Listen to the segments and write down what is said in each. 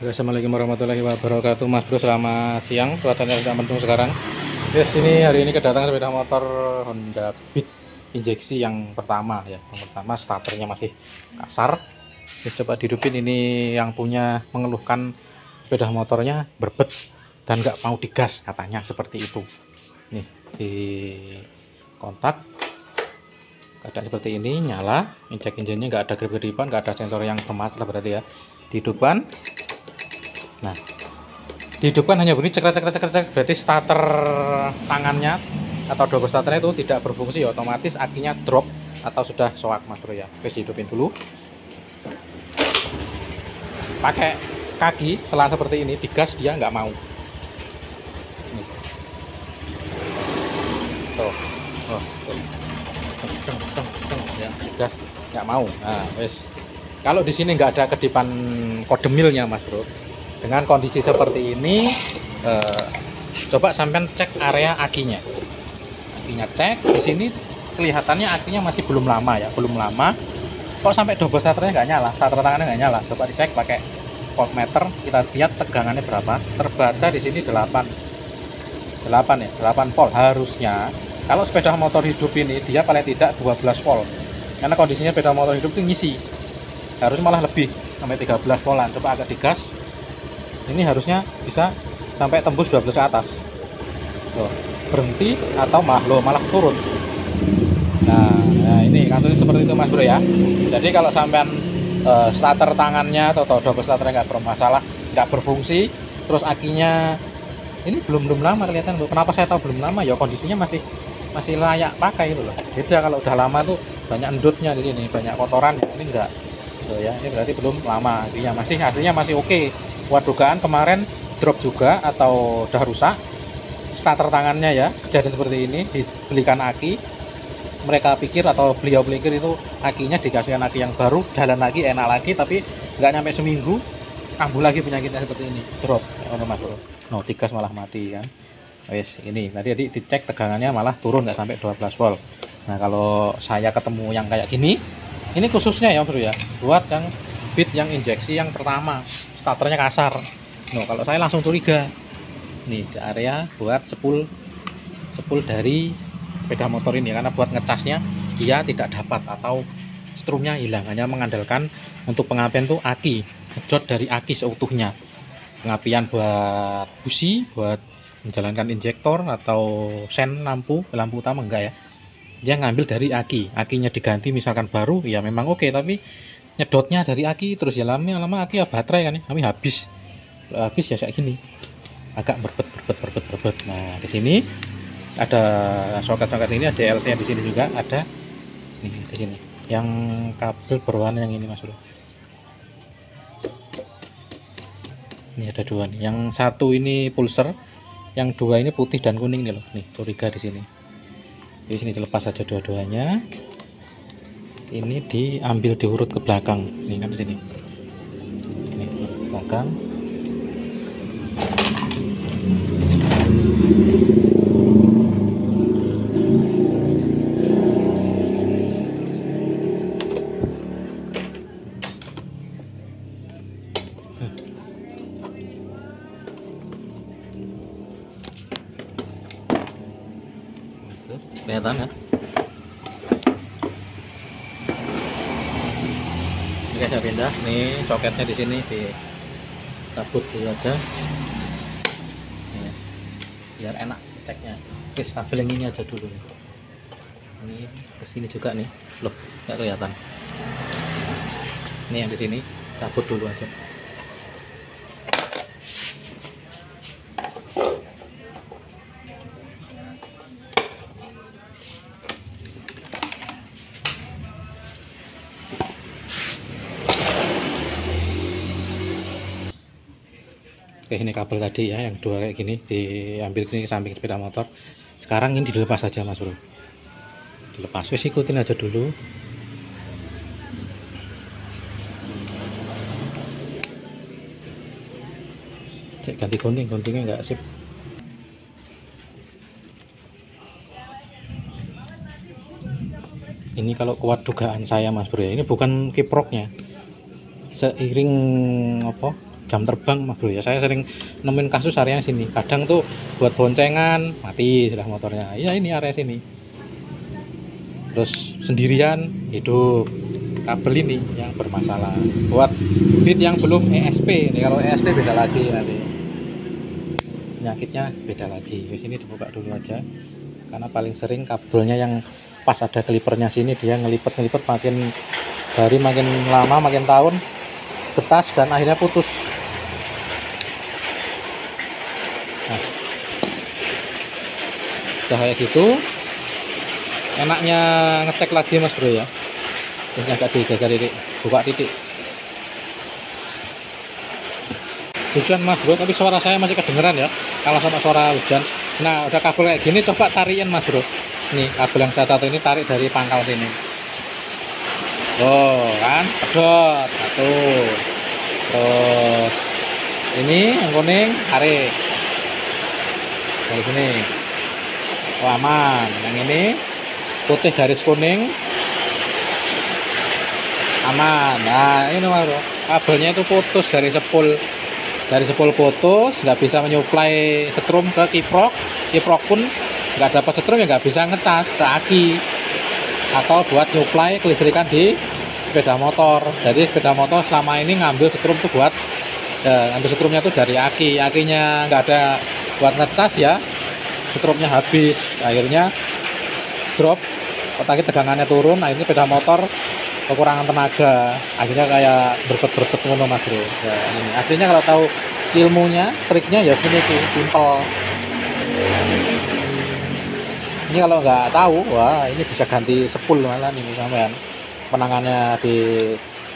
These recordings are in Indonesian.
Assalamualaikum warahmatullahi wabarakatuh, Mas Bro. Selamat siang. Cuacanya tidak mendung sekarang. Yes, ini hari ini kedatangan sepeda motor Honda Beat injeksi yang pertama ya. Yang pertama starternya masih kasar. Yes, coba dihidupin. Ini yang punya mengeluhkan sepeda motornya berbet dan nggak mau digas, katanya seperti itu. Nih di kontak keadaan seperti ini, nyala, injek engine-nya nggak ada grip-gripan, nggak ada sensor yang bermasalah berarti ya. Dihidupkan. Nah, dihidupkan hanya bunyi cekrek, berarti starter tangannya atau double starternya itu tidak berfungsi, otomatis akinya drop atau sudah soak, Mas Bro ya. Oke, dihidupin dulu. Pakai kaki selang seperti ini, digas dia nggak mau. Nih. Tuh. Oh, tuh. Ya, gas nggak mau. Nah, wes. Kalau di sini nggak ada kedipan kode milnya, Mas Bro. Dengan kondisi seperti ini, coba sampean cek area akinya. Akinya cek di sini, kelihatannya akinya masih belum lama ya, belum lama. Kok sampai double starternya nggak nyala, starter tangannya nggak nyala. Coba dicek pakai voltmeter, kita lihat tegangannya berapa. Terbaca di sini 8 ya, 8 volt harusnya. Kalau sepeda motor hidup ini dia paling tidak 12 volt. Karena kondisinya sepeda motor hidup itu ngisi. Harusnya malah lebih, sampai 13 voltan. Coba agak digas. Ini harusnya bisa sampai tembus 12 ke atas. Tuh, berhenti atau malah turun. Nah, ini kasusnya seperti itu, Mas Bro ya. Jadi kalau sampean starter tangannya atau double starternya nggak bermasalah, nggak berfungsi, terus akinya ini belum lama kelihatan, Bu. Kenapa saya tahu belum lama? Ya kondisinya masih layak pakai itu loh. Beda kalau udah lama tuh banyak endutnya di sini, banyak kotoran. Ini enggak. Tuh ya, ini berarti belum lama. Dia aslinya masih oke. Buat dugaan kemarin drop juga atau udah rusak starter tangannya ya, kejadian seperti ini. Dibelikan aki, mereka pikir atau beliau pikir itu akinya dikasihkan aki yang baru, jalan lagi, enak lagi, tapi nggak nyampe seminggu kambuh lagi penyakitnya seperti ini, drop ya, Mas Bro. No, tigas malah mati kan. Wes, ini tadi dicek tegangannya malah turun nggak sampai 12 volt. Nah, kalau saya ketemu yang kayak gini, ini khususnya ya, Bro ya, buat yang Beat yang injeksi yang pertama, starternya kasar. No, kalau saya langsung curiga. Nih, di area buat spool dari sepeda motor ini, karena buat ngecasnya dia tidak dapat atau strumnya hilang, hanya mengandalkan untuk pengapian tuh aki, ngejot dari aki seutuhnya. Pengapian buat busi, buat menjalankan injektor atau sen lampu utama enggak ya. Dia ngambil dari akinya diganti misalkan baru ya memang oke, tapi nyedotnya dari aki terus ya lama aki ya baterai kan ya, kami habis ya kayak gini, agak berbet. Nah, di sini ada soket ini, ada DLC-nya di sini juga ada. Nih di sini yang kabel berwarna yang ini, Mas Bro. Ini ada dua nih, yang satu ini pulser, yang dua ini putih dan kuning nih loh. Nih curiga di sini. Di sini dilepas saja dua-duanya. Ini diambil diurut ke belakang. Nih kan di sini. Ini ke belakang. Kelihatan kan? Ini saya pindah nih soketnya di sini, dicabut dulu aja. Nih, biar enak ceknya. Oke, kabel yang ini aja dulu nih. Ini ke sini juga nih. Loh, nggak kelihatan. Ini yang di sini cabut dulu aja. Oke, ini kabel tadi ya, yang dua kayak gini diambil ke samping sepeda motor. Sekarang ini dilepas saja, Mas Bro. Dilepas, wes ikutin aja dulu. Cek ganti guntingnya nggak sip. Ini kalau kuat dugaan saya, Mas Bro ya, ini bukan kiproknya. Seiring jam terbang mas bro ya. Saya sering nemuin kasus area sini, kadang tuh buat boncengan mati sudah motornya. Iya ini area sini, terus sendirian hidup. Kabel ini yang bermasalah. Buat beat yang belum ESP nih, kalau ESP beda lagi nanti penyakitnya beda lagi. Di sini dibuka dulu aja karena paling sering kabelnya yang pas ada kelipernya sini dia ngelipet makin hari makin lama makin tahun getas dan akhirnya putus. Nah, udah kayak gitu enaknya ngecek lagi mas bro ya. Ini agak digeser titik, buka titik. Hujan mas bro, tapi suara saya masih kedengeran ya kalau sama suara hujan. Nah udah kabel kayak gini coba tariin mas bro. Nih kabel yang satu ini tarik dari pangkal sini. Oh kan, pedot satu. Terus ini yang kuning tarik dari sini. Oh aman. Yang ini putih garis kuning aman. Nah ini mas bro, kabelnya itu putus dari sepul putus, nggak bisa menyuplai setrum ke kiprok pun nggak dapat setrum ya nggak bisa ngecas ke aki atau buat nyuplai kelistrikan di sepeda motor. Jadi sepeda motor selama ini ngambil setrum tuh buat ngambil setrumnya tuh dari akinya nggak ada buat ngecas ya, setrumnya habis, akhirnya drop, otaknya tegangannya turun, akhirnya sepeda motor kekurangan tenaga, akhirnya kayak berpet ngono mas bro ya. Ini aslinya kalau tahu ilmunya triknya ya sini simple. Ini kalau nggak tahu wah ini bisa ganti sepul malah nih sampean, penangannya di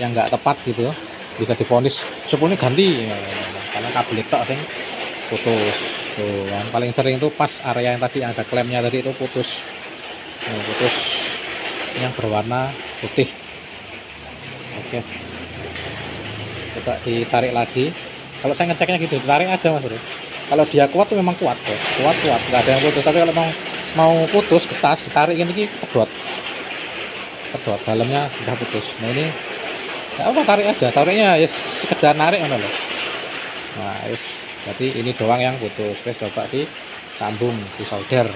yang nggak tepat gitu bisa divonis sepulnya ganti ya, karena kabel tok sing putus tuh kan. Paling sering tuh pas area yang tadi ada klemnya tadi itu putus. Putus yang berwarna putih. Oke, coba ditarik lagi. Kalau saya ngeceknya gitu, ditarik aja mas bro. Kalau dia kuat tuh memang kuat bro, kuat nggak ada yang putus. Tapi kalau mau putus getas, ditarik ini pedot dalamnya sudah putus. Nah ini nggak apa, tarik aja, tariknya ya sekedar narik kan loh. Nah berarti ini doang yang putus. Terus coba disambung, disolder,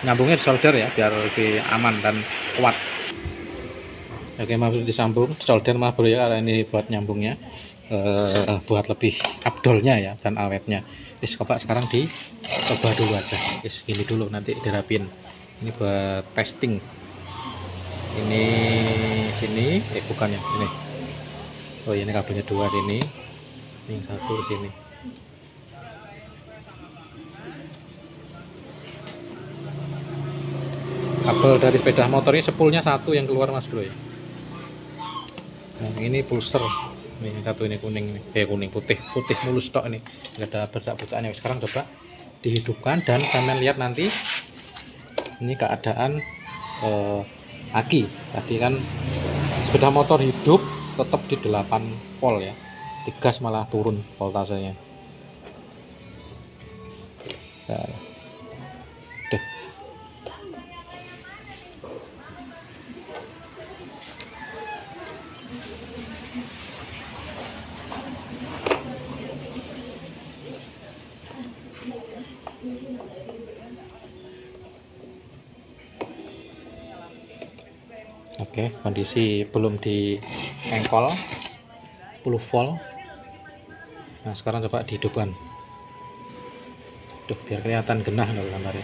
nyambungnya disolder ya biar lebih aman dan kuat. Oke mas bro, disambung solder mas bro ya, karena ini buat nyambungnya buat lebih abdolnya ya dan awetnya. Coba sekarang dicoba dulu aja ini dulu, nanti dirapin. Ini buat testing. Ini sini bukan ya ini. Oh ini kabelnya dua sini, yang satu sini. Kabel dari sepeda motor ini sepulnya satu yang keluar mas bro ya. Nah, ini pulser, ini satu ini kuning, kuning putih mulus stok ini, nggak ada bercak-bercaknya. Sekarang coba dihidupkan dan kalian lihat nanti ini keadaan aki. Tadi kan sepeda motor hidup tetap di 8 volt ya, digas malah turun voltasenya. Nah, Oke, kondisi belum di engkol 10 volt. Nah sekarang coba dihidupkan. Tuh biar kelihatan genah loh gambarnya.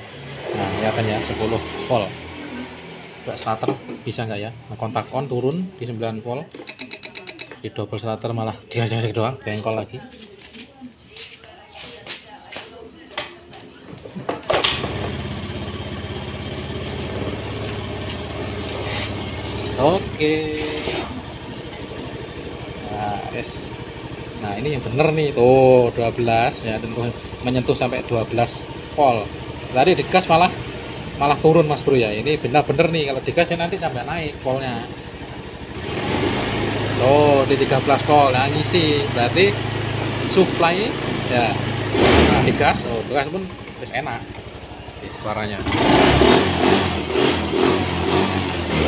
Nah kelihatan ya 10 volt. Coba starter bisa nggak ya? Nah, kontak on turun di 9 volt. Di double starter malah diajak doang, di engkol lagi. Oke. Nah ini yang bener nih tuh 12 ya, tentu menyentuh sampai 12 volt. Tadi digas malah turun mas bro ya. Ini bener-bener nih, kalau digas ya nanti sampai naik voltnya. Tuh di 13 volt. Nah ngisi berarti supply ya. Nah digas, gas pun wis enak suaranya.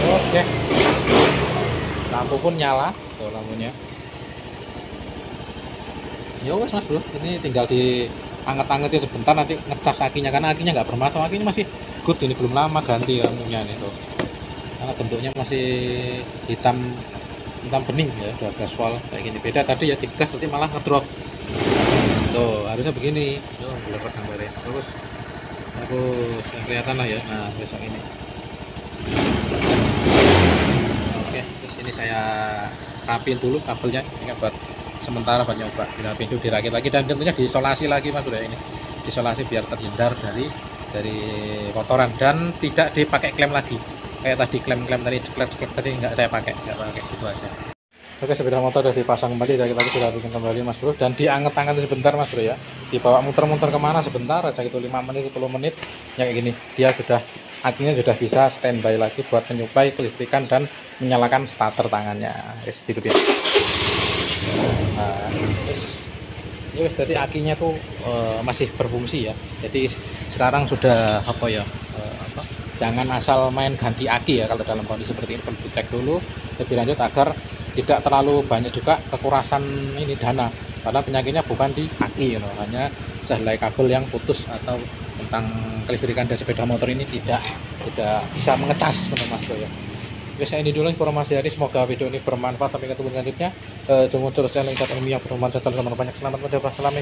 Oke, lampu pun nyala tuh lampunya. Ya wes mas bro, ini tinggal dianget-angetin sebentar, nanti ngecas akinya karena akinya nggak bermasalah, akinya masih good, ini belum lama ganti ramunya nih tuh, karena bentuknya masih hitam hitam bening ya, udah gaspol kayak gini. Beda tadi ya digas nanti malah ngedrop tuh, harusnya begini tuh, boleh gambarnya terus aku kelihatan lah ya. Nah besok ini oke, terus ini saya rapin dulu kabelnya, ini kan buat sementara, buat nyoba dirapin dulu, dirakit lagi, dan tentunya diisolasi lagi mas udah ini, isolasi biar terhindar dari kotoran, dan tidak dipakai klem lagi kayak tadi, klem-klem tadi ceklek-ceklek tadi nggak saya pakai, gitu aja. Oke, sepeda motor sudah dipasang kembali, dari lagi sudah bikin kembali mas bro, dan dianget-anget sebentar mas bro ya, dibawa muter-muter kemana sebentar aja gitu, 5 menit 10 menit ya, kayak gini dia sudah, akhirnya sudah bisa standby lagi buat menyuplai kelistrikan dan menyalakan starter tangannya. Yes, hidup ya. Nah, yes, jadi akinya tuh masih berfungsi ya, jadi sekarang sudah apa ya, jangan asal main ganti aki ya kalau dalam kondisi seperti ini, perlu dicek dulu lebih lanjut agar tidak terlalu banyak juga kekurasan ini dana, karena penyakitnya bukan di aki you know. Hanya sehelai kabel yang putus atau tentang kelistrikan dari sepeda motor ini tidak bisa mengecas mas bro ya. Oke, saya ini dulu informasi hari, semoga video ini bermanfaat, sampai ketemu selanjutnya. Jangan terus channel ilmiah, bermanfaat, banyak selamat, salam,